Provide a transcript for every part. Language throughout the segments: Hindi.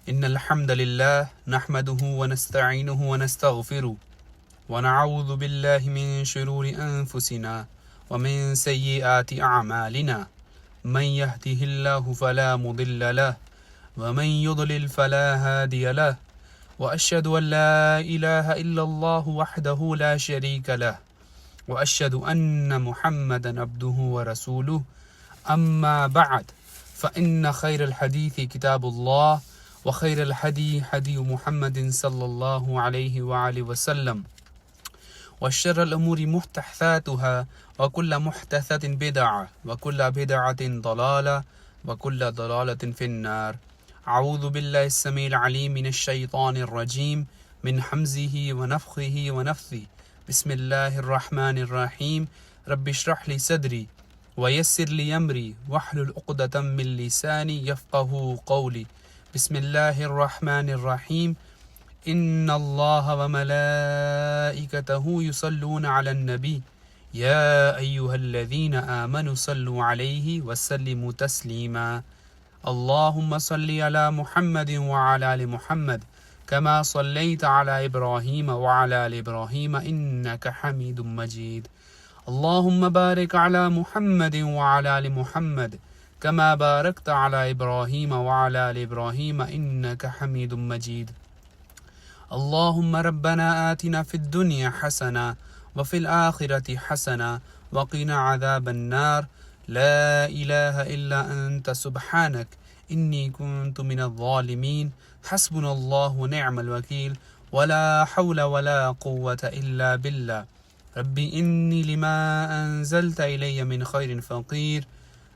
इन्नल हम्दलिल्लाह नहमदुहु व नस्तईनुहु व नस्तगफिरुहु व नऊज़ु बिल्लाहि मिन शुरूरि अनफुसिना व मिन सय्यिआति अअमालिना मन यहदिहिल्लाहु फला मुदिल्ल लहु व मन युद्लिल फला हादिय लहु व अशहदु अन ला इलाहा इल्लल्लाहु वहदहु ला शरीका लहु व अशहदु अन्न मुहम्मदन अब्दुहु व रसूलुहु अम्मा बअद फ़इन्न खैरल हदीस किताबुल्लाह व खैरल हदी हदी मुहम्मदिन सल्लल्लाहु अलैहि व आलिहि वसल्लम व शर्रल उमूरि मुहदसातुहा व कुल्लु मुहदसतिन बिदअह व कुल्लु बिदअतिन दलाला व कुल्लु दलालतिन फिन्नार। अऊज़ु बिल्लाहिस समीइल अलीम मिनश शैतानिर रजीम मिन हम्ज़िही व नफ़्ख़िही व नफ़्सिही। बिस्मिल्लाहिर रहमानिर रहीम। रब्बि इश्रह ली सदरी व यस्सिर ली अमरी वहलुल उक़दतम मिन लिसानी यफ़क़हू क़ौली। बिस्मिल्लाहिर रहमानिर रहीम। इन्नल्लाह व मलाइकतहू युसल्लूना अलन नबी या अय्युहल्लज़ीना आमनु सल्लु अलैहि व सल्लिमू तस्लीमा। अल्लाहुम्मा सल्लि अला मुहम्मदिन व अला आलि मुहम्मद कमा सल्लैता अला इब्राहीम व अला आलि इब्राहीम इन्नका हमीदुम मजीद। अल्लाहुम्मा बारिक अला मुहम्मदिन व अला आलि मुहम्मद कमा बारकता अला इब्राहीम व अला आलि इब्राहीम इन्नका हमीदुम मजीद। अल्लाहुम्मा रब्बना आतिना फिद दुनिया हसना व फिल आखिरति हसना व क़िना अज़ाबन नार। ला इलाहा इल्ला अंत सुब्हानक इन्नी कुन्तु मिनज़ ज़ालिमीन। हस्बुनल्लाहु व निअमल वकील वला हौला वला कुव्वता इल्ला बिल्लाह। रब्बी इन्नी लिमा अंज़लता इलैया मिन खैरिन फ़क़ीर।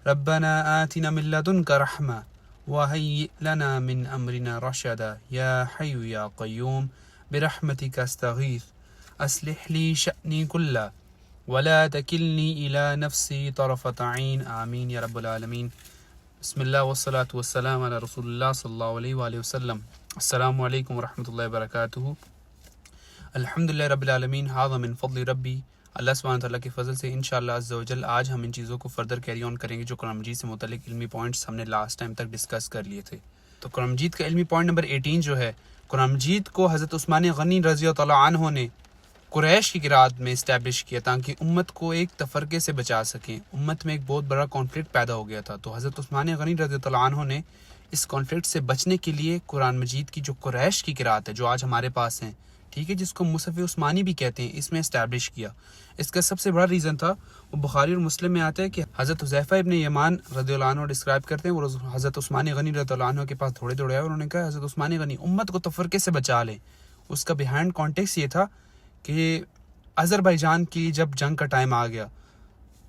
रब्बना आतिना मिन लदुनका रहमा व हय्यि लना मिन अमरिना रशदा या हय्यु या क़य्यूम बिरहमतिका अस्तगीथ अस्लिह ली शअनी कुल्ला वला तकिलनी इला नफ्सी तरफ़त ऐन आमीन या रब्बल आलमीन। बिस्मिल्लाह वस्सलातु वस्सलामु अला रसूलिल्लाह सल्लल्लाहु अलैहि वसल्लम। अस्सलामु अलैकुम व रहमतुल्लाहि व बरकातुहू। अल्हम्दुलिल्लाह रब्बिल आलमीन। हाज़ा मिन फ़ज़्लि रब्बी। अल्लाह सुब्हानहू व तआला के फ़ज़ल से इंशाअल्लाह अज़्ज़ा व जल आज हम इन चीज़ों को फ़र्दर कैरी ऑन करेंगे जो कुरान मजीद से मुतल्लिक़ इल्मी पॉइंट्स हमने लास्ट टाइम तक डिस्कस कर लिए थे। तो कुरान मजीद का इल्मी पॉइंट नंबर 18 जो है, कुरान मजीद को हज़रत उस्मान गनी रज़ी अल्लाह तआला अन्हु ने कुरैश की क़िराअत में इस्टेब्लिश किया ताकि उम्मत को एक तफ़रक़े से बचा सकें। उम्मत में एक बहुत बड़ा कॉन्फ्लिक्ट पैदा हो गया था, तो हज़रत उस्मान गनी रज़ी अल्लाह तआला अन्हु ने इस कॉन्फ्लिक्ट से बचने के लिए कुरान मजीद की जो कुरैश की क़िराअत है जो आज हमारे पास है, ठीक है, जिसको मुसफ़ उस्मानी भी कहते हैं, इसमें इस्टेब्लिश किया। इसका सबसे बड़ा रीज़न था, वो बुखारी और मुस्लिम में आता है कि हज़रत हुज़ैफ़ा इब्न यमान रज़ियल्लाहु अन्हु डिस्क्राइब करते हैं, वो हज़रत उस्मान गनी रज़ियल्लाहु अन्हु के पास दौड़े दौड़े आए और उन्होंने कहा हज़रत उस्मान गनी उम्मत को तफ़रक़े से बचा लें। उसका बिहाइंड कॉन्टेक्स्ट ये था कि अज़रबैजान की जब जंग का टाइम आ गया,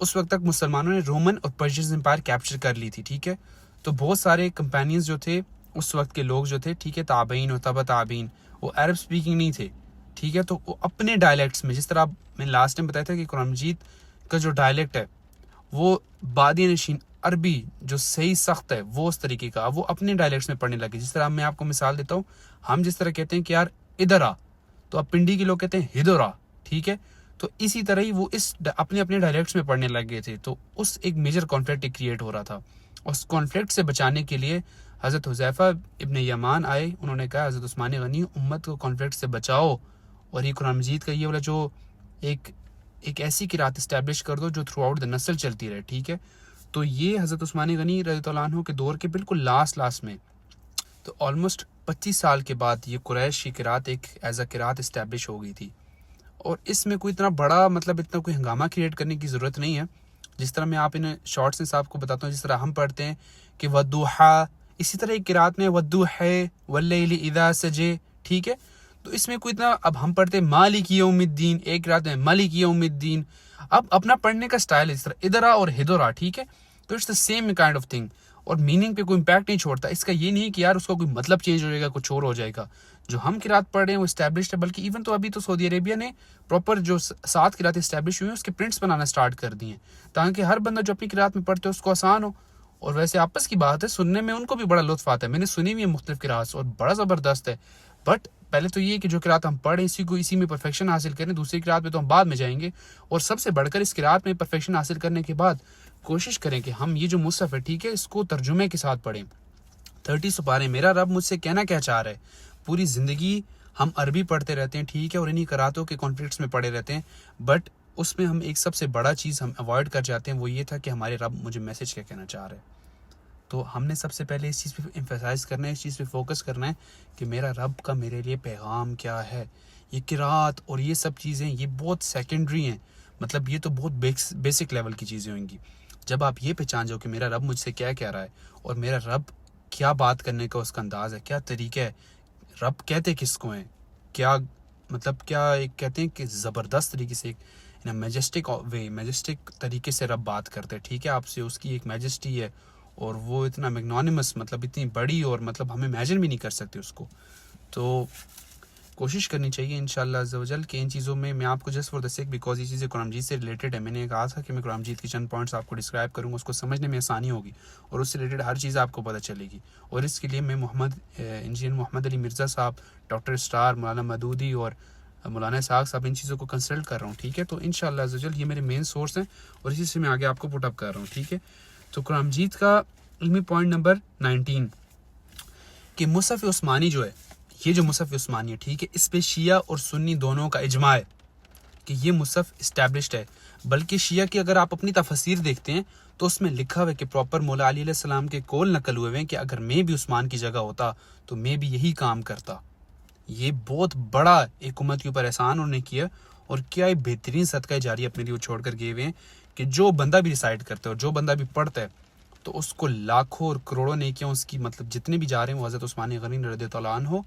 उस वक्त तक मुसलमानों ने रोमन और पर्शियन एम्पायर कैप्चर कर ली थी, ठीक है। तो बहुत सारे कंपेनियंस जो थे उस वक्त के लोग जो थे, ठीक है, ताबईन और तबा ताबीन, वो अरब स्पीकिंग नहीं थे, ठीक है। तो वो अपने डायलेक्ट्स में, जिस तरह मैंने लास्ट टाइम बताया था कि कुरान मजीद का जो डायलेक्ट है वो बादी नशीन अरबी जो सही सख्त है वो उस तरीके का, वो अपने डायलेक्ट्स में पढ़ने लगे। जिस तरह मैं आपको मिसाल देता हूँ, हम जिस तरह कहते हैं कि यार इधर आ, तो अब पिंडी के लोग कहते हैं हिदर आ, ठीक है। तो इसी तरह ही वो इस अपने अपने डायलेक्ट्स में पढ़ने लग गए थे। तो उस एक मेजर कॉन्फ्लिक्ट क्रिएट हो रहा था। उस कॉन्फ्लिक्ट से बचाने के लिए हज़रत हुज़ैफ़ा इब्न यमान आए, उन्होंने कहा हज़रत उस्मान गनी उम्मत को कॉन्फ्लिक्ट से बचाओ और ये कुरान मजीद का ये वाला जो एक ऐसी क़िराअत इस्टेब्लिश कर दो जो थ्रू आउट द नस्ल चलती रहे, ठीक है। तो ये हज़रत उस्मान गनी रज़ियल्लाहु अन्हु के दौर के बिल्कुल लास्ट में, तो ऑलमोस्ट 25 साल के बाद ये कुरैश की क़िराअत एक एज अ क़िराअत इस्टेब्लिश हो गई थी। और इसमें कोई इतना बड़ा इतना कोई हंगामा क्रिएट करने की ज़रूरत नहीं है। जिस तरह मैं आप इन शॉर्ट्स से आपको बताता हूँ, जिस तरह हम पढ़ते हैं कि वद्दुहा, इसी तरह एक क़िराअत में वद्दुहा वल्लैलि इज़ा सजे, ठीक है। तो इसमें कोई इतना, अब हम पढ़ते हैं मालिक यौमिद्दीन, एक क़िराअत में मालिक यौमिद्दीन। अब अपना पढ़ने का स्टाइल है, इस तरह इदरा और हिदरा, ठीक है। तो it's the same kind of thing और मीनिंग पे कोई इम्पैक्ट नहीं छोड़ता। इसका ये नहीं है कि यार उसका कोई मतलब चेंज हो जाएगा, कुछ और हो जाएगा। जो हम क़िराअत पढ़ रहे हैं वो इस्टेब्लिश्ड है, बल्कि इवन तो अभी तो सऊदी अरेबिया ने प्रॉपर जो 7 क़िराअत इस्टेब्लिश हुई हैं उसके प्रिंट्स बनाना स्टार्ट कर दिए हैं ताकि हर बंदा जो अपनी क़िराअत में पढ़ते हो उसको आसान हो। और वैसे आपस की बात है, सुनने में उनको भी बड़ा लुत्फ़ आता है। मैंने सुनी हुई है मुख्तलिफ क़िराअत और बड़ा ज़बरदस्त है। बट पहले तो ये कि जो क़िराअत हम पढ़ें इसी में परफेक्शन हासिल करें। दूसरी क़िराअत में तो हम बाद में जाएंगे, और सबसे बढ़कर इस क़िराअत में परफेक्शन हासिल करने के बाद कोशिश करें कि हम ये जो मुसहफ़ है, ठीक है, इसको तर्जुमे के साथ पढ़ें। 30 सुपारे, मेरा रब मुझसे कहना क्या चाह रहा है। पूरी ज़िंदगी हम अरबी पढ़ते रहते हैं, ठीक है, और इन्हीं करातों के कॉन्फ्लिक्ट्स में पड़े रहते हैं, बट उसमें हम एक सबसे बड़ा चीज़ हम अवॉइड कर जाते हैं, वो ये था कि हमारे रब मुझे मैसेज क्या कहना चाह रहे हैं। तो हमने सबसे पहले इस चीज़ पे एम्फेसाइज करना है, इस चीज़ पे फोकस करना है कि मेरा रब का मेरे लिए पैगाम क्या है। ये किरात और ये सब चीज़ें ये बहुत सेकेंडरी हैं, मतलब ये तो बहुत बेसिक लेवल की चीज़ें होंगी। जब आप ये पहचान जाओ कि मेरा रब मुझसे क्या कह रहा है और मेरा रब क्या बात करने का उसका अंदाज़ है, क्या तरीका है, रब कहते किसको हैं, क्या मतलब क्या एक कहते हैं कि ज़बरदस्त तरीके से, एक मैजेस्टिक तरीके से रब बात करते हैं, ठीक है, आपसे उसकी एक मैजेस्टी है और वो इतना मैग्नानिमस, मतलब इतनी बड़ी, और मतलब हम इमेजिन भी नहीं कर सकते उसको। तो कोशिश करनी चाहिए इंशाअल्लाह अज़्ज़ा वजल कि इन चीज़ों में मैं आपको just for the sec, because ये चीज़ें कुरान मजीद से रिलेटेड है, मैंने कहा था कि मैं कुरान मजीद की चंद पॉइंट्स आपको डिस्क्राइब करूँगा, उसको समझने में आसानी होगी और उससे रिलेटेड हर चीज़ आपको पता चलेगी। और इसके लिए मैं इंजीनियर मोहम्मद अली मिर्ज़ा साहब, डॉक्टर स्टार, मौलाना मदूदी और मौलाना इसहाक साहब, इन चीज़ों को कंसल्ट कर रहा हूँ, ठीक है। तो इंशाअल्लाह अज़्ज़ा वजल ये मेरे मेन सोर्स हैं और इसी से मैं आगे आपको पुटअप कर रहा हूँ, ठीक है। तो कुरान मजीद का इल्मी पॉइंट नंबर 19 कि मुसहफ़ उस्मानी जो है, ये जो मुसहफ़ उस्मानी है, ठीक है, इस पे शिया और सुन्नी दोनों का इजमा है कि ये मुसहफ़ इस्टेब्लिश्ड है। बल्कि शिया की अगर आप अपनी तफसीर देखते हैं तो उसमें लिखा हुआ है कि प्रॉपर मौला अली अलैहिस्सलाम के कौल नकल हुए हैं कि अगर मैं भी उस्मान की जगह होता तो मैं भी यही काम करता। ये बहुत बड़ा एक उम्मत के ऊपर एहसान उन्होंने किया और क्या एक बेहतरीन सदका जारी अपने लिए छोड़ कर गए हुए हैं कि जो बंदा भी रिसाइड करता है और जो बंदा भी पढ़ता है तो उसको लाखों और करोड़ों नेकियां उसकी, मतलब जितने भी जा रहे हैं वो हज़रत उस्मान गनी रज़ियल्लाहु अन्हु हो,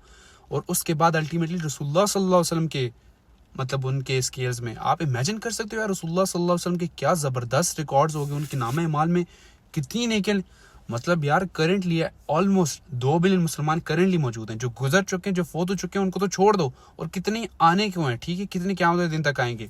और उसके बाद अल्टीमेटली रसूलुल्लाह सल्लल्लाहु अलैहि वसल्लम के, मतलब उनके स्केल्स में आप इमेजिन कर सकते हो यार, रसूलुल्लाह सल्लल्लाहु अलैहि वसल्लम के क्या ज़बरदस्त रिकॉर्ड्स हो गए, उनके नामे माल में कितनी नेकियां, मतलब यार करंटली ऑलमोस्ट 2 बिलियन मुसलमान करंटली मौजूद हैं, जो गुजर चुके हैं, जो फोत हो चुके हैं, उनको तो छोड़ दो, और कितने आने क्यों हैं, ठीक है, कितने क़यामत दिन तक आएंगे।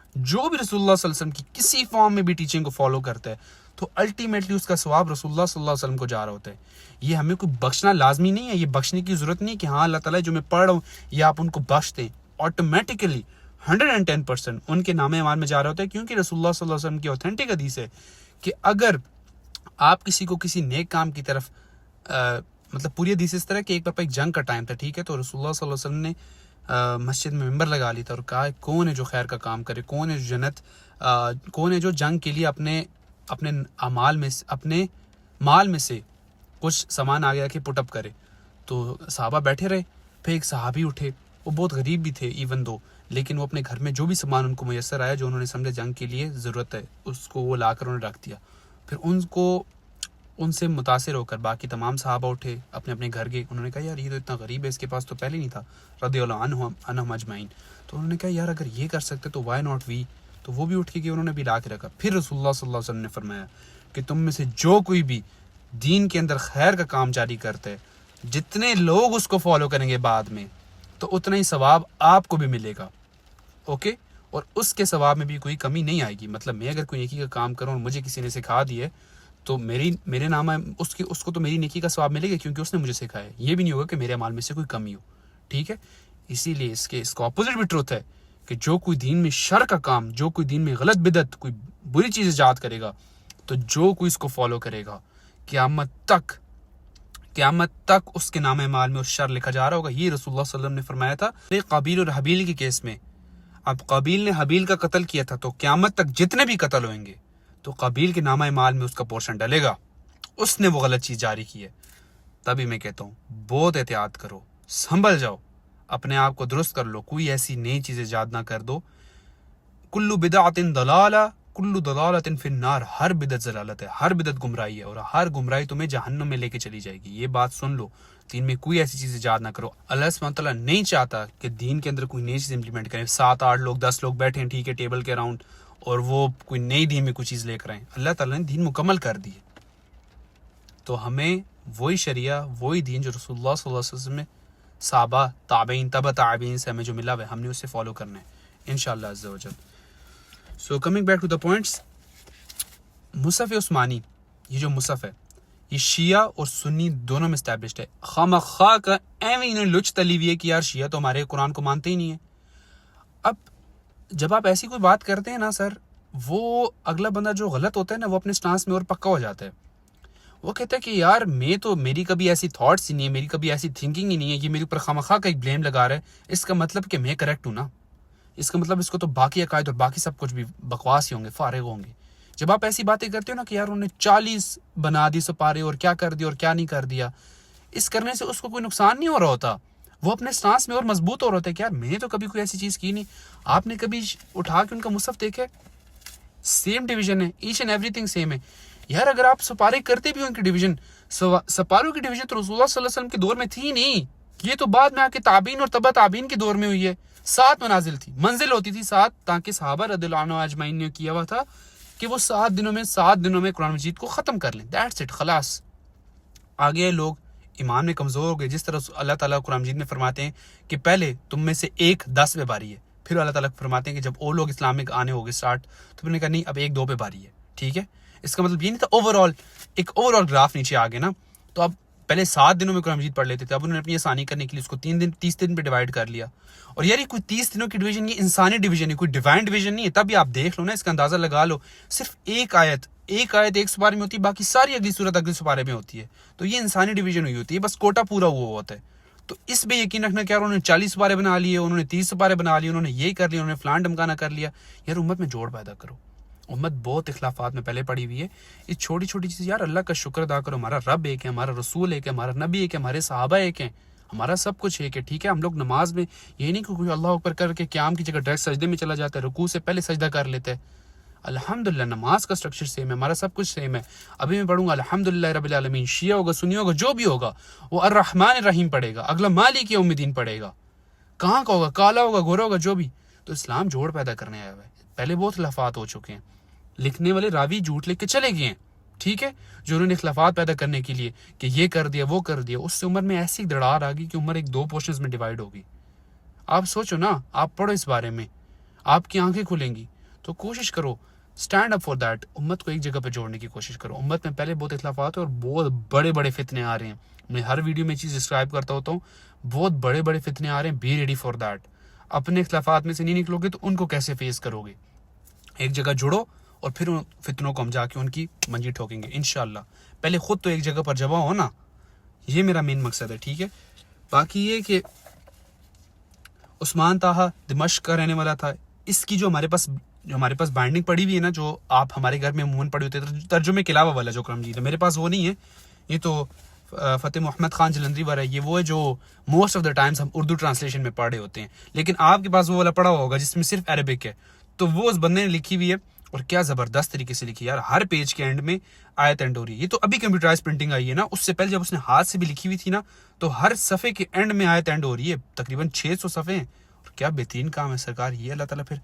जो भी रसूलुल्लाह सल्लल्लाहु अलैहि वसल्लम की किसी फॉर्म में भी टीचिंग को फॉलो करता है तो अल्टीमेटली उसका सवाब रसूलुल्लाह सल्लल्लाहु अलैहि वसल्लम को जा रहा होता है। ये हमें कोई बख्शना लाजमी नहीं है, ये बख्शने की जरूरत नहीं है कि हाँ अल्लाह ताला जो मैं पढ़ रहा हूँ ये आप उनको बख्श दें। ऑटोमेटिकली 110% उनके नामे अमाल में जा रहा होता है, क्योंकि रसूलुल्लाह सल्लल्लाहु अलैहि वसल्लम की ऑथेंटिक हदीस है कि अगर आप किसी को किसी नेक काम की तरफ मतलब पूरी हदीस इस तरह कि एक बार एक जंग का टाइम था, ठीक है, तो रसूलुल्लाह सल्लल्लाहु अलैहि वसल्लम ने मस्जिद में मेंबर लगा ली था और कहा कौन है जो खैर का काम करे, कौन है जो जन्नत, कौन है जो जंग के लिए अपने अपने अमाल में, अपने माल में से कुछ सामान आ गया कि पुटअप करे। तो सहाबा बैठे रहे, फिर एक सहाबी उठे, वो बहुत गरीब भी थे इवन दो, लेकिन वो अपने घर में जो भी सामान उनको मुयस्सर आया, जो उन्होंने समझा जंग के लिए ज़रूरत है, उसको वो ला कर उन्होंने रख दिया। फिर उनसे मुतासिर होकर बाकी तमाम सहाबा उठे, अपने अपने घर गए। उन्होंने कहा यार ये तो इतना गरीब है, इसके पास तो पहले नहीं था, रज़ियल्लाहु अन्हुम अजमईन। तो उन्होंने कहा यार अगर ये कर सकते तो वाई नॉट वी। तो वो भी उठ के गए, उन्होंने भी ला के रखा। फिर रसूलुल्लाह सल्लल्लाहु अलैहि वसल्लम ने फरमाया कि तुम में से जो कोई भी दीन के अंदर खैर का काम जारी करते है, जितने लोग उसको फॉलो करेंगे बाद में, तो उतना ही सवाब आपको भी मिलेगा, ओके। और उसके सवाब में भी कोई कमी नहीं आएगी। मतलब मैं अगर कोई नेकी का काम करूँ और मुझे किसी ने सिखा दिए तो मेरे नाम उसको तो मेरी नेकी का सवाब मिलेगा, क्योंकि उसने मुझे सिखाया है। ये भी नहीं होगा कि मेरे अमाल में से कोई कमी हो, ठीक है। इसीलिए इसका अपोजिट भी ट्रुथ है कि जो कोई दीन में शर का काम, जो कोई दीन में गलत बिदत, कोई बुरी चीज़ इजाद करेगा, तो जो कोई इसको फॉलो करेगा क़यामत तक उसके नाम माल में उस शर लिखा जा रहा होगा। ये रसूलुल्लाह सल्लल्लाहु अलैहि वसल्लम ने फरमाया था काबिल और हबील के केस में। अब काबिल ने हबील का कत्ल किया था, तो क़यामत तक जितने भी कत्ल होंगे तो काबिल के नामा माल में उसका पोर्शन डलेगा, उसने वो गलत चीज़ जारी की है। तभी मैं कहता हूँ बहुत एहतियात करो, संभल जाओ, अपने आप को दुरुस्त कर लो, कोई ऐसी नई चीज़ ईजाद ना कर दो। कुल्लु बिदअतिन दलाला कुल्लु दलालतिन फिन्नार, हर बिदत जलालत है, हर बिदत गुमराही है और हर गुमराही तुम्हें जहन्नुम में लेके चली जाएगी। ये बात सुन लो, दीन में कोई ऐसी चीज़ ईजाद ना करो। अल्लाह सुब्हानहू तआला नहीं चाहता कि दीन के अंदर कोई नई चीज़ इंप्लीमेंट करें। 7-8 लोग 10 लोग बैठे हैं, ठीक है, टेबल के अराउंड, और वो कोई नई दीन में कोई चीज़ लेकर आए। अल्लाह ताला ने दीन मुकम्मल कर दी है, तो हमें वही शरिया, वही दीन जो रसूलुल्लाह सल्लल्लाहु अलैहि वसल्लम में साहबा ताबईन तबा ताबईन से हमें जो मिला है, हमने उससे फॉलो करना है इंशाअल्लाह अज़्ज़ा वजल। So coming back to the points, मुसहफ़ उस्मानी, ये जो मुसहफ़ है ये शिया और सुन्नी दोनों में इस्टेब्लिश्ड है। खामखा का एवं इन्हें लुच तली हुई है कि यार शिया तो हमारे कुरान को मानते ही नहीं है। अब जब आप ऐसी कोई बात करते हैं ना सर, वो अगला बंदा जो गलत होता है ना, वो अपने स्टांस में और पक्का हो जाता है। वो कहता है कि यार मेरी कभी ऐसी थॉट्स ही नहीं है, मेरी कभी ऐसी थिंकिंग ही नहीं है, ये मेरे ऊपर खामखा का एक ब्लेम लगा रहा है, इसका मतलब कि मैं करेक्ट हूँ ना, इसका मतलब इसको तो बाकी अकायद और बाकी सब कुछ भी बकवास ही होंगे, फारिग होंगे। जब आप ऐसी बातें करते हो ना कि यार उन्होंने 40 बना दी सपारे और क्या कर दिया और क्या नहीं कर दिया, इस करने से उसको कोई नुकसान नहीं हो रहा होता, वो अपने स्टांस में और मजबूत हो रहा होता है कि यार मैंने तो कभी कोई ऐसी चीज़ की नहीं। आपने कभी उठा के उनका मुसहफ देखे, सेम डिवीजन है, ईच एंड एवरीथिंग सेम है। यार अगर आप सपारे करते भी हो उनकी डिवीजन, सपारों की डिवीजन तो रसूलुल्लाह सल्लल्लाहु अलैहि वसल्लम के दौर में थी नहीं, ये तो बाद में आके ताबीन और तबा ताबीन के दौर में हुई है। 7 मनाजिल थी, मंजिल होती थी 7, ताकि सहाबा रदियल्लाहु अन्हुम अजमाइन ने किया हुआ था कि वो 7 दिनों में कुरान मजीद को ख़त्म कर लें, दैट्स इट, खलास। आगे लोग ईमान में कमज़ोर हो गए, जिस तरह अल्लाह ताला कुरान मजीद में फरमाते हैं कि पहले तुम में से 1-10 पे बारी है, फिर अल्लाह ताला फरमाते हैं कि जब वो लोग इस्लाम में आने हो गए स्टार्ट, तो उन्होंने कहा नहीं अब 1-2 पे बारी है, ठीक है। इसका मतलब ये नहीं था ओवरऑल, एक ओवरऑल ग्राफ नीचे आ गया ना। तो अब पहले 7 दिनों में कुरान मजीद पढ़ लेते थे, अब उन्होंने अपनी आसानी करने के लिए उसको 30 दिन पे डिवाइड कर लिया। और यार ये कोई 30 दिनों की डिवीजन, ये इंसानी डिवीजन है, कोई डिवाइन डिवीजन नहीं है। तब भी आप देख लो ना, इसका अंदाजा लगा लो, सिर्फ एक आयत एक सुपारे में होती है, बाकी सारी अगली सूरत अगले सुपारे में होती है। तो ये इंसानी डिवीजन हुई होती है, बस कोटा पूरा हुआ होता है। तो इस पे यकीन रखना क्या उन्होंने 40 सुपारे बना लिए, उन्होंने 30 सुपारे बना लिए, उन्होंने ये कर लिया, उन्होंने फलान ढमकाना कर लिया। यार उम्मत में जोड़ पैदा करो, उम्मत बहुत इख्लाफात में पहले पड़ी हुई है। ये छोटी छोटी चीज़, यार अल्लाह का शुक्र अदा करो, हमारा रब एक है, हमारा रसूल एक है, हमारा नबी एक है, हमारे सहाबा एक है, हमारा सब कुछ एक है, ठीक है। हम लोग नमाज में ये नहीं कि कोई अल्लाह ऊपर करके क़याम की जगह डायरेक्ट सजदे में चला जाता है, रुकू से पहले सजदा कर लेते हैं। अल्हम्दुलिल्लाह नमाज का स्ट्रक्चर सेम है, हमारा सब कुछ सेम है। अभी मैं पढ़ूंगा अल्हम्दुलिल्लाह रब्बिल आलमीन, शिया होगा सुन्नी होगा जो भी होगा, वो अर्रहमान रहीम पढ़ेगा, अगला मालिक यौमिद्दीन पढ़ेगा, कहाँ का होगा, काला होगा गोरा होगा जो भी। तो इस्लाम जोड़ पैदा करने आया हुआ है। पहले बहुत खिलाफात हो चुके हैं, लिखने वाले रावी झूठ लिख के चले गए हैं, ठीक है, जो उन्होंने खिलाफात पैदा करने के लिए कि ये कर दिया वो कर दिया, उससे उम्र में ऐसी दरार आ गई कि उम्र 1-2 पोर्शंस में डिवाइड होगी। आप सोचो ना, आप पढ़ो इस बारे में, आपकी आंखें खुलेंगी। तो कोशिश करो, स्टैंड अप फॉर दैट, उम्मत को एक जगह पे जोड़ने की कोशिश करो। उम्मत में पहले बहुत इख्लाफात है और बहुत बड़े बड़े फितने आ रहे हैं। मैं हर वीडियो में चीज़ डिस्क्राइब करता होता हूँ, बहुत बड़े बड़े फितने आ रहे हैं, बी रेडी फॉर दैट। अपने इख्लाफात में से नहीं निकलोगे तो उनको कैसे फेस करोगे। एक जगह जुड़ो और फिर उन फितनों को हम जाके उनकी मंजी ठोकेंगे इंशाल्लाह। पहले खुद तो एक जगह पर जमा हो ना, ये मेरा मेन मकसद है, ठीक है। बाकी ये कि उस्मान ताहा दिमश्क का रहने वाला था, इसकी जो हमारे पास बाइंडिंग पड़ी हुई है ना, जो आप हमारे घर में अमूमन पड़ी होती है तर्जुमे के अलावा वाला जो कुरान मजीद है, मेरे पास वो नहीं है। ये तो फ़तेह मोहम्मद खान जलंधरी वाला है, ये वो है जो मोस्ट ऑफ द टाइम्स हम उर्दू ट्रांसलेशन में पढ़ रहे होते हैं। लेकिन आपके पास वो वाला पढ़ा होगा जिसमें सिर्फ अरबिक है, तो वो उस बंदे ने लिखी हुई है, और क्या ज़बरदस्त तरीके से लिखी है यार। हर पेज के एंड में आयत एंड हो रही है। ये तो अभी कंप्यूटराइज प्रिंटिंग आई है ना, उससे पहले जब उसने हाथ से भी लिखी हुई थी ना, तो हर सफ़े के एंड में आयत एंड हो रही है। तकरीबन 600 सफ़े हैं, और क्या बेहतरीन काम है सरकार। ये अल्लाह ताला फिर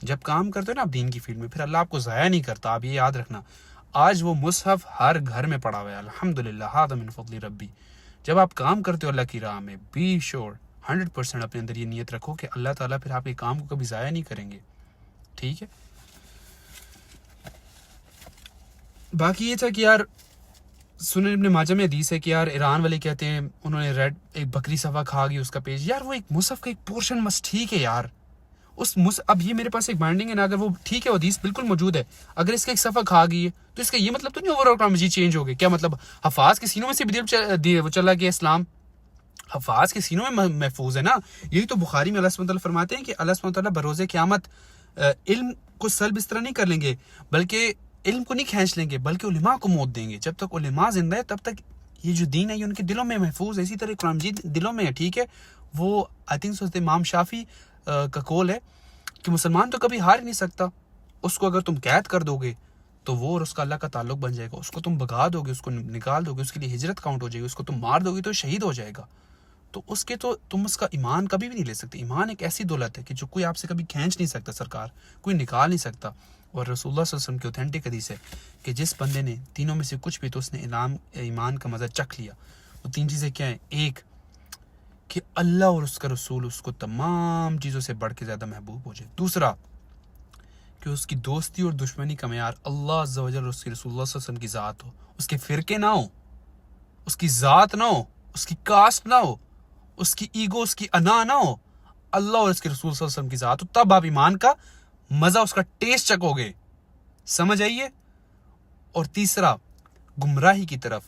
जब काम करते हो ना आप दीन की फील्ड में, फिर अल्लाह आपको ज़ाया नहीं करता। आप ये याद रखना, आज वो मुसहफ हर घर में पड़ा हुआ है, अल्हम्दुलिल्लाह, हाज़ा मिन फ़ज़्लि रब्बी। जब आप काम करते हो अल्लाह की राह में, बी श्योर 100% अपने अंदर ये नियत रखो कि अल्लाह ताला फिर आपके काम को कभी ज़ाया नहीं करेंगे, ठीक है। बाकी ये था कि यार सुनन इब्न माजा में हदीस है कि यार ईरान वाले कहते हैं उन्होंने रेड एक बकरी सफ़ा खा गई उसका पेज। यार वो एक मुसहफ का एक पोर्शन मस्त ठीक है यार, अब ये मेरे पास एक बाइंडिंग है ना, अगर वो ठीक है, हदीस बिल्कुल मौजूद है, अगर इसका एक सफ़ा खा गई है तो इसका ये मतलब तो नहीं ओवरऑल कुरान मजीद चेंज हो गई। क्या मतलब हफाज के सीनों में से भी वो चला गया इस्लाम, हफाज के सीनों में महफूज है ना। यही तो बुखारी में अल्लाह सुब्हानहू तआला फरमाते हैं कि अल्लाह सुब्हानहू तआला बरोज़े क़यामत इल्म को सल्ब इस तरह नहीं कर लेंगे, बल्कि इल्म को नहीं खींच लेंगे, बल्कि उलमा को मौत देंगे। जब तक उलमा जिंदा है तब तक ये जो दीन है ये उनके दिलों में महफूज है। इसी तरह कुरान मजीद दिलों में है, ठीक है। वो आई थिंक सोचते इमाम शाफी का कौल है कि मुसलमान तो कभी हार ही नहीं सकता, उसको अगर तुम कैद कर दोगे तो वो और उसका अल्लाह का ताल्लुक बन जाएगा, उसको तुम भगा दोगे, उसको निकाल दोगे, उसके लिए हिजरत काउंट हो जाएगी, उसको तुम मार दोगे तो शहीद हो जाएगा। तो उसके तो तुम उसका ईमान कभी भी नहीं ले सकते। ईमान एक ऐसी दौलत है कि जो कोई आपसे कभी खींच नहीं सकता, सरकार कोई निकाल नहीं सकता। और रसूलुल्लाह सल्लल्लाहु अलैहि वसल्लम की ऑथेंटिक हदीस है कि जिस बंदे ने तीनों में से कुछ भी तो उसने ईमान का मज़ा चख लिया। वो 3 चीज़ें क्या हैं? एक कि अल्लाह और उसका रसूल उसको तमाम चीज़ों से बढ़ के ज़्यादा महबूब हो जाए। दूसरा कि उसकी दोस्ती और दुश्मनी का मेयार अल्लाह अज़्ज़ा वजल और उसके रसूलुल्लाह सल्लल्लाहु अलैहि वसल्लम की ज़ात हो, उसके फ़िरके ना हो, उसकी ज़ात ना हो, उसकी कास्ट ना हो, उसकी ईगो उसकी अना ना हो, अल्लाह और उसके रसूल सल्लल्लाहु अलैहि वसल्लम की ज़ात हो। तब आप ईमान का मज़ा उसका टेस्ट चखोगे, समझ आइए। और तीसरा गुमराही की तरफ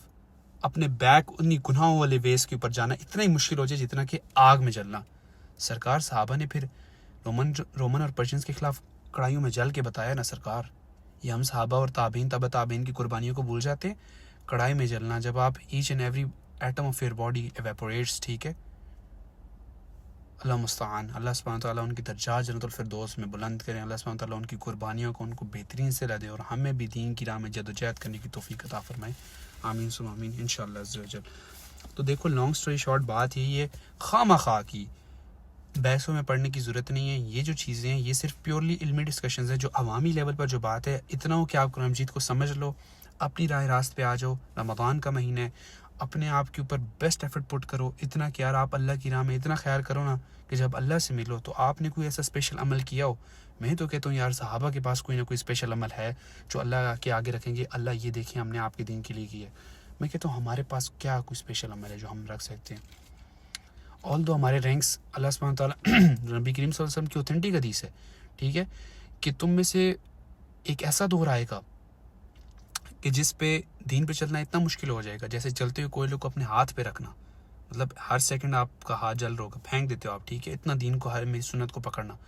अपने बैक उन्हीं गुनाहों वाले वेस के ऊपर जाना इतना ही मुश्किल हो जाए जितना कि आग में जलना। सरकार साहबा ने फिर रोमन और पर्शियंस के खिलाफ कड़ाइयों में जल के बताया ना सरकार। ये हम साहबा और ताबीन तबा ताबीन की कुर्बानियों को भूल जाते हैं। कड़ाई में जलना, जब आप each and every atom of your body evaporates, ठीक है। अल्लाह मुस्तआन, अल्लाह सुब्हानहू व तआला उनकी दर्जात जन्नतुल फिरदौस में बुलंद करें। अल्लाह सुब्हानहू व तआला उनकी कुर्बानियों को उनको बेहतरीन से ला दे और हमें भी दीन की राह में जदोजहद करने की तौफीक अता फरमाए। आमीन सुम आमीन इंशाअल्लाह अज़्ज़ा वजल। तो देखो, लॉन्ग स्टोरी शॉर्ट, बात यही है, खामखा की बहसों में पढ़ने की ज़रूरत नहीं है। ये जो चीज़ें हैं ये सिर्फ प्योरली इल्मी डिस्कशंस हैं। जो अवामी लेवल पर जो बात है, इतना हो कि आप कुरान मजीद को समझ लो, अपनी राह रास्त पे आ जाओ। रमज़ान का महीना है, अपने आप के ऊपर बेस्ट एफर्ट पुट करो। इतना कि यार आप अल्लाह की राह में इतना ख्याल करो ना कि जब अल्लाह से मिलो तो आपने कोई ऐसा स्पेशल अमल किया हो। मैं तो कहता हूँ यार, सहाबा के पास कोई ना कोई स्पेशल अमल है जो अल्लाह के आगे रखेंगे, अल्लाह ये देखें हमने आपके दीन के लिए किया है। मैं कहता हूँ हमारे पास क्या कोई स्पेशल अमल है जो हम रख सकते हैं। ऑल दो हमारे रैंक्स अल्लाह सुब्हानहू व तआला नबी करीम सल्लल्लाहु अलैहि वसल्लम की ऑथेंटिक हदीस है, ठीक है, कि तुम में से एक ऐसा दौर आएगा कि जिस पे दीन पे चलना इतना मुश्किल हो जाएगा जैसे चलते हुए कोयले को अपने हाथ पे रखना। मतलब हर सेकंड आपका हाथ जल रहा होगा, फेंक देते हो आप, ठीक है। इतना दीन को, हर मेरी सुन्नत को पकड़ना।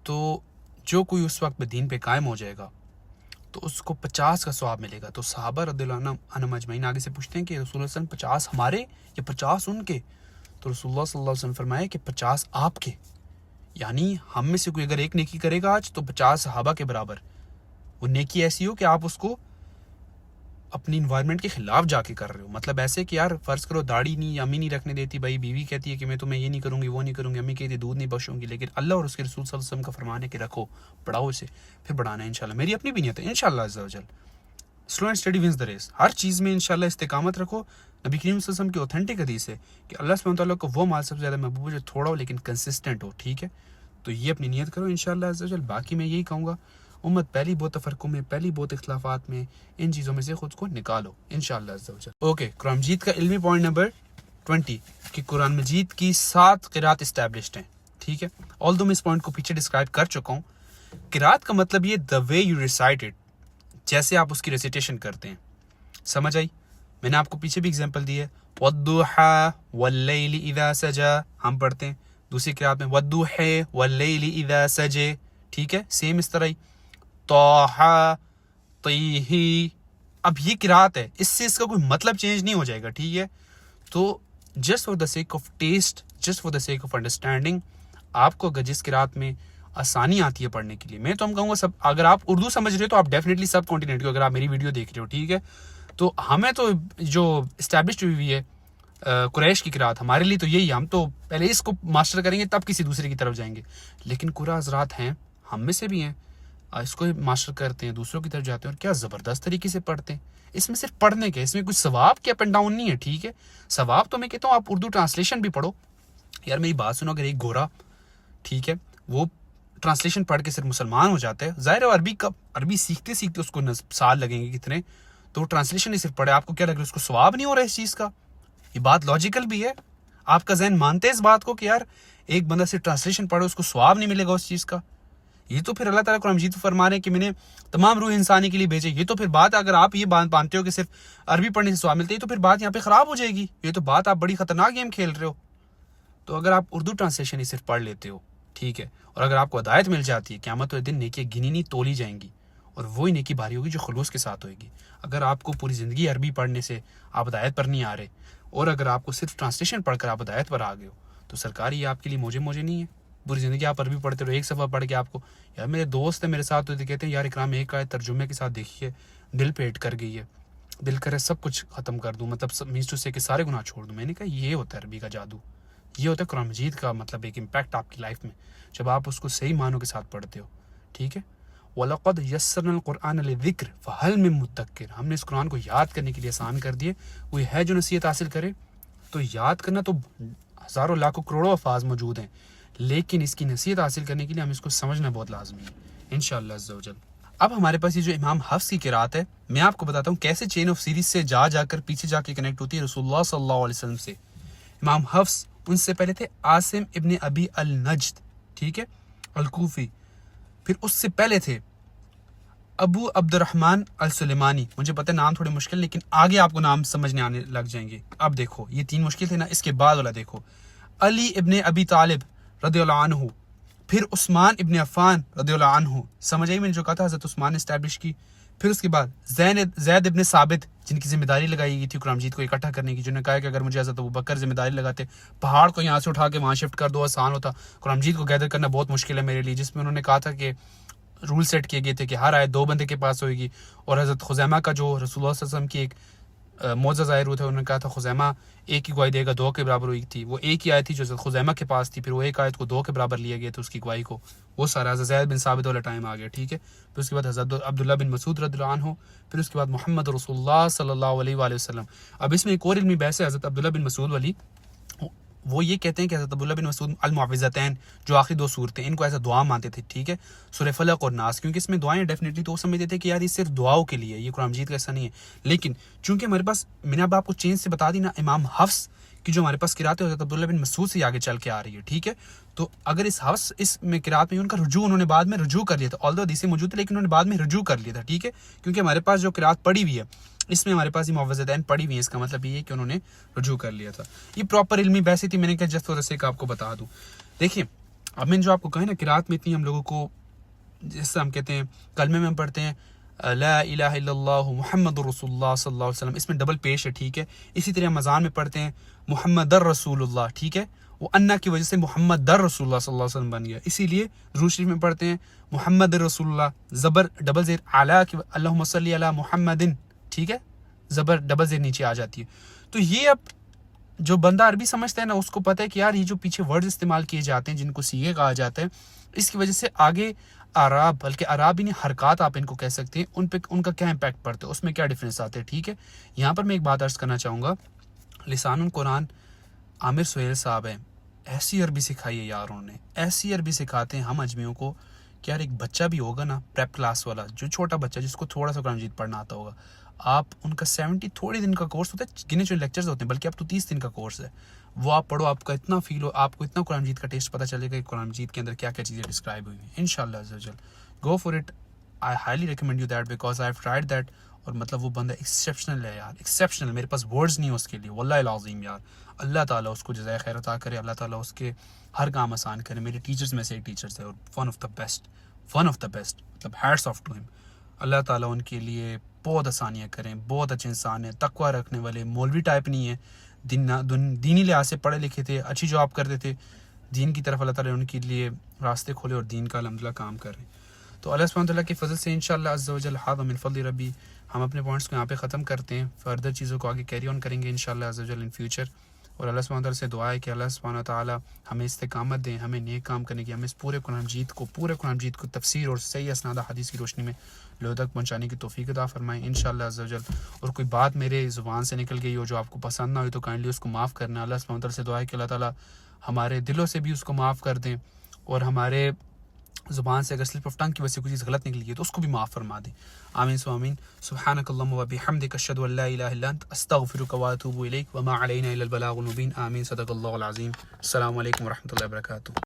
तो जो कोई उस वक्त पे दीन पे कायम हो जाएगा तो उसको 50 का सवाब मिलेगा। तो सहाबा रदियल्लाहु अन्हुम अजमईन आगे से पूछते हैं कि रसूलुल्लाह सल्लल्लाहु अलैहि वसल्लम 50 हमारे या 50 उनके? तो रसूलुल्लाह सल्लल्लाहु अलैहि वसल्लम फरमाए कि 50 आपके, यानी हम में से कोई अगर एक नेकी करेगा आज तो 50 सहाबा के बराबर। वो नेकी ऐसी हो कि आप उसको अपनी इन्वायरमेंट के खिलाफ जाके कर रहे हो। मतलब ऐसे कि यार फर्ज करो दाढ़ी नहीं, अम्मी नहीं रखने देती, भाई बीवी कहती है कि मैं तुम्हें ये नहीं करूंगी वो नहीं करूंगी, अम्मी कहती है दूध नहीं बख्शूंगी, लेकिन अल्लाह और उसके रसूल सल्लल्लाहु अलैहि वसल्लम का फरमान है कि रखो, बढ़ाओ इसे, फिर बढ़ाना है इंशाल्लाह। मेरी अपनी भी नियत है इंशाल्लाह अज़्ज़ा वजल। Slow and steady wins the race. हर चीज़ में इंशाल्लाह इस्तिकामत रखो। नबी करीम सल्लल्लाहु अलैहि वसल्लम की ऑथेंटिक हदीस है कि अल्लाह सुब्हानहू व तआला को वो माल सबसे ज़्यादा महबूब है जो थोड़ा हो लेकिन कंसिस्टेंट हो, ठीक है। तो ये अपनी नियत करो इंशाल्लाह अज़्ज़ा वजल। बाकी मैं यही कहूँगा, उम्मत पहली बहुत तफरकों में, पहली बहुत इख्तिलाफात में, इन चीज़ों में से खुद को निकालो इंशाअल्लाह अज़्ज़ा वजल। ओके, कुरान मजीद का इल्मी पॉइंट नंबर 20 कि कुरान मजीद की 7 क़िरात इस्टेब्लिश्ड हैं, ठीक है। ऑल दो मैं इस पॉइंट को पीछे डिस्क्राइब कर चुका हूँ। क़िरात का मतलब ये the way you recite it, जैसे आप उसकी रेसिटेशन करते हैं। समझ आई? मैंने आपको पीछे भी एग्जाम्पल दी है, वद्दुहा वल्लैलि इज़ा सजा हम पढ़ते हैं। दूसरी क़िरात में वद्दुहे वल्लैलि इज़ा सजे, ठीक है। सेम इस तरह ही तोहा तही। अब ये क़िरात है, इससे इसका कोई मतलब चेंज नहीं हो जाएगा, ठीक है। तो just for the sake of test, just for the sake of understanding, आपको अगर जिस क़िरात में आसानी आती है पढ़ने के लिए, मैं तो हम कहूँगा सब, अगर आप उर्दू समझ रहे हो तो आप डेफिनेटली सब कॉन्टिनेंट को, अगर आप मेरी वीडियो देख रहे हो, ठीक है, तो हमें तो जो इस्टेब्लिश्ड हुई है कुरैश की क़िरात, हमारे लिए तो यही है। हम तो पहले इसको मास्टर करेंगे तब किसी दूसरे की तरफ जाएंगे। लेकिन कुरा हज़रात हैं, हम में से भी हैं, इसको मास्टर करते हैं, दूसरों की तरफ जाते हैं और क्या ज़बरदस्त तरीके से पढ़ते हैं। इसमें सिर्फ पढ़ने के, इसमें कुछ सवाब के अप एंड डाउन नहीं है, ठीक है। सवाब तो मैं कहता हूँ आप उर्दू ट्रांसलेशन भी पढ़ो। यार मेरी बात सुनो, अगर एक गोरा, ठीक है, वो ट्रांसलेशन पढ़ के सिर्फ मुसलमान हो जाता है, ज़ाहिर है अरबी सीखते सीखते उसको साल लगेंगे कितने, तो वो ट्रांसलेशन ही सिर्फ पढ़े, आपको क्या लग रहा है उसको सवाब नहीं हो रहा है इस चीज़ का? ये बात लॉजिकल भी है, आपका जहन मानते है इस बात को कि यार एक बंदा सिर्फ ट्रांसलेशन पढ़े उसको सवाब नहीं मिलेगा उस चीज़ का? ये तो फिर अल्लाह ताला कुरान मजीद फरमा रहे हैं कि मैंने तमाम रूह इंसानी के लिए भेजे। ये तो फिर बात, अगर आप ये बात मानते हो कि सिर्फ अरबी पढ़ने से सवाब मिलते हैं, तो फिर बात यहाँ पे ख़राब हो जाएगी। ये तो बात, आप बड़ी ख़तरनाक गेम खेल रहे हो। तो अगर आप उर्दू ट्रांसलेशन ही सिर्फ पढ़ लेते हो, ठीक है, और अगर आपको हिदायत मिल जाती है, क़यामत वाले दिन नेकी गिनी नहीं तोली जाएंगी और वही नेकी भारी होगी जो खुलूस के साथ होगी। अगर आपको पूरी ज़िंदगी अरबी पढ़ने से आप हिदायत पर नहीं आ रहे और अगर आपको सिर्फ ट्रांसलेशन पढ़कर आप हिदायत पर आ गए हो, तो सरकार ये आपके लिए मोजे नहीं है। पूरी ज़िंदगी आप अरबी पढ़ते रहो, एक सफ़ा पढ़ के आपको, यार मेरे दोस्त है मेरे साथ होते, कहते हैं यार इकराम एक आयत तर्जुमे के साथ देखिए, दिल पे हिट कर गई है, दिल करे सब कुछ ख़त्म कर दूँ, मतलब सब मीन्स टू से कि सारे गुनाह छोड़ दूँ। मैंने कहा ये होता है अरबी का जादू, ये होता है कुरान मजीद का मतलब एक इम्पैक्ट आपकी लाइफ में, जब आप उसको सही मानों के साथ पढ़ते हो, ठीक है। वलक़द यस्सरनल क़ुरआन लिज़िक्र फ़हल मिन मुद्दक्किर, हमने इस कुरान को याद करने के लिए आसान कर दिए, कोई है जो नसीहत हासिल करे? तो याद करना तो हज़ारों लाखों करोड़ों अल्फाज मौजूद हैं, लेकिन इसकी नसीहत हासिल करने के लिए हमें इसको समझना बहुत लाजमी है इंशाअल्लाह अज़्ज़ा वजल। अब हमारे पास ये जो इमाम हफ्स की क़िरात है, मैं आपको बताता हूँ कैसे चेन ऑफ सीरीज से जाकर पीछे जाके कनेक्ट होती है रसूलुल्लाह सल्लल्लाहु अलैहि वसल्लम से। इमाम हफ्स, उनसे पहले थे आसिम इब्न अबी अल नज्द, ठीक है, अल कूफी। फिर उससे पहले थे अबू अब्दुर्रहमान अल सुलेमानी, मुझे पता है नाम थोड़े मुश्किल, लेकिन आगे आपको नाम समझने आने लग जाएंगे। अब देखो ये 3 मुश्किल थे ना, इसके बाद वाला देखो, अली इब्ने अबी तालिब रदियल्लाहु अन्हु, फिर उस्मान इब्ने अफ़ान रदियल्लाहु अन्हु, समझ आई मैंने जो कहा था, हज़रत उस्मान ने इस्टेब्लिश की। फिर उसके बाद ज़ैद इब्ने साबित, जिनकी जिम्मेदारी लगाई गई थी कुरान मजीद को इकट्ठा करने की, जिन्होंने कहा कि अगर मुझे हज़रत अबू बकर जिम्मेदारी लगाते, पहाड़ को यहाँ से उठा के वहाँ शिफ्ट कर दो, आसान होता, कुरान मजीद को गैदर करना बहुत मुश्किल है मेरे लिए। जिसमें उन्होंने कहा था कि रूल सेट किए गए थे कि हर आयत 2 बंदे के पास होगी, और हज़रत खुज़ैमा का जो रसूलुल्लाह सल्लल्लाहु अलैहि वसल्लम की एक मौज़ा ज़ाहिर हुआ था, उन्होंने कहा था खुज़ैमा एक की गवाही देगा 2 के बराबर हुई थी, वो एक ही आयत थी जो हज़रत खुज़ैमा के पास थी, फिर वो एक आयत को 2 के बराबर लिया गया था उसकी गवाही को, वो सारा हज़रत ज़ैद बिन साबित वाला टाइम आ गया, ठीक है। फिर उसके बाद हज़रत अब्दुल्लाह बिन मसूद रदियल्लाहु अन्हु, फिर उसके बाद मोहम्मद रसूलुल्लाह सल्लल्लाहु अलैहि वसल्लम। अब इसमें एक और इल्मी बहस है हज़रत अब्दुल्लाह बिन मसूद वाली, वो ये कहते हैं कि हज़रत अब्दुल्लाह बिन मसूद अल मुअव्विज़तैन जो आखिरी 2 सूरतें, इनको ऐसा दुआ मानते थे, ठीक है, सूरह फलक और नास, क्योंकि इसमें दुआएं डेफिनेटली, तो वो समझते थे कि यार ये सिर्फ दुआओं के लिए, ये कुरान मजीद का ऐसा नहीं है। लेकिन चूंकि हमारे पास, मैंने अब आपको चेंज से बता दी ना, इमाम हफ्स की जो हमारे पास किरात है हज़रत अब्दुल्लाह बिन मसूद से आगे चल के आ रही है, ठीक है। तो अगर इस हफ्स इसमें किरात में उनका रुजू, उन्होंने बाद में रुजू कर लिया था, ऑल्दो हदीसें मौजूद है लेकिन उन्होंने बाद में रुजू कर लिया था, ठीक है, क्योंकि हमारे पास जो किरात पड़ी हुई है इसमें हमारे पास ये मुअव्विज़तैन पड़ी हुई है, इसका मतलब ये है कि उन्होंने रुजू कर लिया था। ये प्रॉपर इल्मी बहस थी, मैंने कहा जस्ट वजह से आपको बता दूं। देखिए अब मैंने जो आपको कहा ना, किरात में इतनी हम लोगों को, जैसे हम कहते हैं कलमे में हम पढ़ते हैं ला इलाहा इल्लल्लाह मुहम्मदुर रसूलुल्लाह सल्लल्लाहु अलैहि वसल्लम, इसमें डबल पेश है, ठीक है। इसी तरह मज़ान में पढ़ते हैं मुहम्मदुर रसूलुल्लाह, ठीक है, वो अन्ना की वजह से मुहम्मदुर रसूलुल्लाह सल्लल्लाहु अलैहि वसल्लम बन गया। इसीलिए दुरूद शरीफ में पढ़ते हैं मुहम्मदुर रसूलुल्लाह, ज़बर डबल ज़ेर आला की अल्लाहुम्मा सल्ली अला मुहम्मदिन, ठीक है, ज़बर डबल ज़ेर नीचे आ जाती है। तो ये अब जो बंदा अरबी समझता है ना, उसको पता है कि यार ये जो पीछे वर्ड्स इस्तेमाल किए जाते हैं जिनको सीगे कहा जाता है, इसकी वजह से आगे आराब, बल्कि आराब ही नहीं, हरकत आप इनको कह सकते हैं, उन पे उनका क्या इम्पैक्ट पड़ता है, उसमें क्या डिफरेंस आते हैं, ठीक है। यहाँ पर मैं एक बात अर्ज करना चाहूँगा, लिसानुल कुरान आमिर सुहेल साहब हैं, ऐसी अरबी सिखाई है यार उन्होंने, ऐसी अरबी सिखाते हैं हम अजमियों को कि यार एक बच्चा भी होगा ना प्रेप क्लास वाला, जो छोटा बच्चा जिसको थोड़ा सा कुरान मजीद पढ़ना आता होगा, आप उनका 70 थोड़े दिन का कोर्स होता है, गिने चुने लेक्चर्स होते हैं, बल्कि अब तो 30 दिन का कोर्स है, वो आप पढ़ो, आपका इतना फील हो, आपको इतना कुरान मजीद का टेस्ट पता चलेगा कि कुरान मजीद के अंदर क्या क्या चीज़ें डिस्क्राइब हुई हैं। इंशाल्लाह अज़्ज़ा वजल go for it, I highly recommend you that, because I have tried that. और मतलब वो बंदा एक्सेप्शनल है यार, एक्सेप्शनल, मेरे पास वर्ड्स नहीं है उसके लिए, वल्लाहि लाज़ीम यार। अल्लाह ताला उसको जज़ाए खैर अता करे, अल्लाह ताला उसके हर काम आसान करे। मेरे टीचर्स में से एक टीचर्स है और वन ऑफ द बेस्ट, मतलब हैट्स ऑफ टू हिम। अल्लाह ताला उनके लिए बहुत आसानियाँ करें, बहुत अच्छे इंसान है, तकवा रखने वाले, मौलवी टाइप नहीं है, दीनी लिहाज से पढ़े लिखे थे, अच्छी जॉब करते थे, दीन की तरफ अल्लाह ताला उनके लिए रास्ते खोले और दीन का अल्हम्दुलिल्लाह काम कर रहे हैं। तो अल्लाह सुब्हानहू तआला के फजल से इंशाअल्लाह अज़्ज़ा वजल हाज़ा मिन फ़ज़्ल रब्बी, हम अपने पॉइंट्स को यहाँ पे ख़त्म करते हैं, फर्दर चीज़ों को आगे कैरी ऑन करेंगे इंशाअल्लाह अज़्ज़ा वजल इन फ्यूचर। और अल्लाह सुब्हानहू तआला से दुआ है कि अल्लाह सुब्हानहू तआला हमें इस्तिक़ामत दें, हमें नेक काम करने की, हमें इस पूरे कुरान मजीद को तफसीर और सही असनाद हदीस की रोशनी में लोगों तक पहुँचाने की तौफ़ीक़ अता फ़रमाएं इंशाअल्लाह अज़्ज़ा वजल। और कोई बात मेरे ज़ुबान से निकल गई हो जो आपको पसंद ना हो तो काइंडली उसको माफ़ करना। अल्लाह सुब्हानहू तआला से दुआ है कि अल्लाह ताला हमारे दिलों से भी उसको माफ़ कर दें, और हमारे ज़ुबान से अगर स्लिप ऑफ टंग की वजह से कुछ चीज़ गलत निकली है तो उसको भी माफ़ फरमा दें। आमीन सो आमीन। सुब्हानकल्लाहुम्मा व बिहम्दिका अशहदु अल्ला इलाहा इल्ला अंत अस्तगफिरुका व अतूबु इलैक व मा अलैना इल्लल बलागुल मुबीन। आमीन। सदक़ल्लाहुल अज़ीम। अस्सलामु अलैकुम व रहमतुल्लाहि व बरकातुहू।